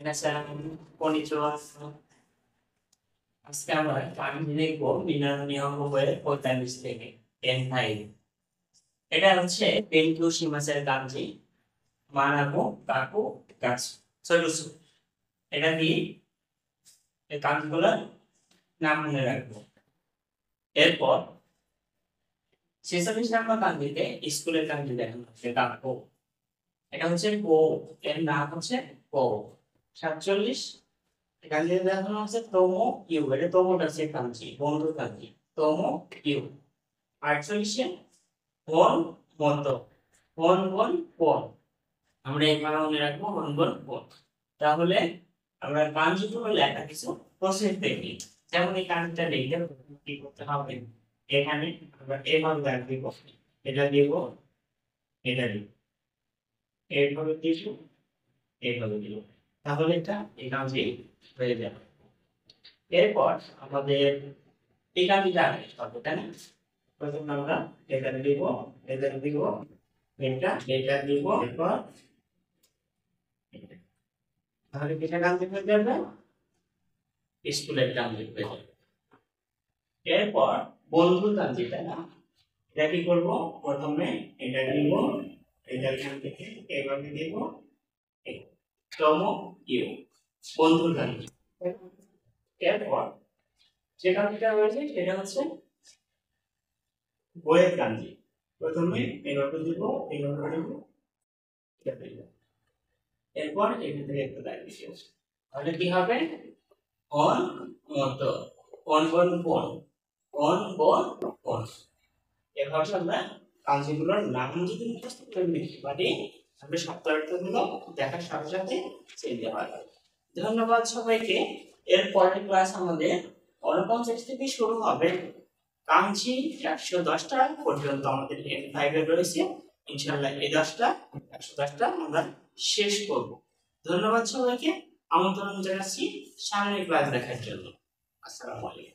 皆さん、こんにちは。আজকে আমরা কাঞ্জি দেখব নিরানব্বই পঁয়তাল্লিশ থেকে N5। এটা হচ্ছে পেন্টু সীমাসের কাঞ্জি মানাকো কাকু গাছ সরুসু। এটা দিয়ে এই কাঞ্জিগুলোর নাম মনে রাখবো। এরপর 46 নম্বর কাঞ্জিতে স্কুলের কাঞ্জি দেখানো হচ্ছে কাকু। এটা হচ্ছে কো, এর নাম হচ্ছে কো। 47 এখানে দেখানো আছে তোমো ইউ, এটা তোমোটা হচ্ছে কাঞ্জি, বন্ধু কাঞ্জি তোমো ইউ। 48 বন মত, বন বন বন, আমরা এই মানে মনে রাখবো বন বন বন। তাহলে আমরা কাঞ্জিগুলো লেখা কিছু প্রসেস দেখি। যেমন এই কাঞ্জিটা লিখতে কি করতে হবে, এখানে আমরা এভাবে দাগ দিব, এটা দিব, এটা দিব, এইভাবে দিব, এইভাবে দিব, তাহলে এটা এই কাঞ্জি হয়ে যাবে। এরপর আমাদের এই কাঞ্জিটা হবে, তাই না? প্রথমে আমরা এটা দিব, এটা দিব, এটা দিব, এরপর তাহলে কিসের কাঞ্জি হয়ে যাবে? স্কুলের কাঞ্জি হয়ে যাবে। এরপর বন্ধুর কাঞ্জি, তাই না? এটা কি করব, প্রথমে এটা দিব, এটা এখান থেকে এইভাবে দিব, তোমো ইউ, বন্ধুর কাঞ্জি। এরপর যে কাঞ্জিটা রয়েছে সেটা হচ্ছে বইয়ের কাঞ্জি। প্রথমে এইভাবে দিব, এইভাবে দিব, এটা দিব, এরপর এখান থেকে একটা দাগ দিচ্ছি। তাহলে কি হবে? অন মত, অন বন বন, অন বন বন। এভাবে আমরা কাঞ্জিগুলোর নাম যদি মুখস্থ করে নিতে পারি, আমরা শব্দার্থগুলো দেখার সাথে সাথে চিনতে পারবো। ধন্যবাদ সবাইকে। এর পরের ক্লাস আমাদের 49 থেকে শুরু হবে। কাঞ্জি 110টা পর্যন্ত আমাদের N5 এ রয়েছে। ইনশাআল্লাহ এই 110টা আমরা শেষ করব। ধন্যবাদ সবাইকে, আমন্ত্রণ জানাচ্ছি সামনের ক্লাস দেখার জন্য। আসসালামু আলাইকুম।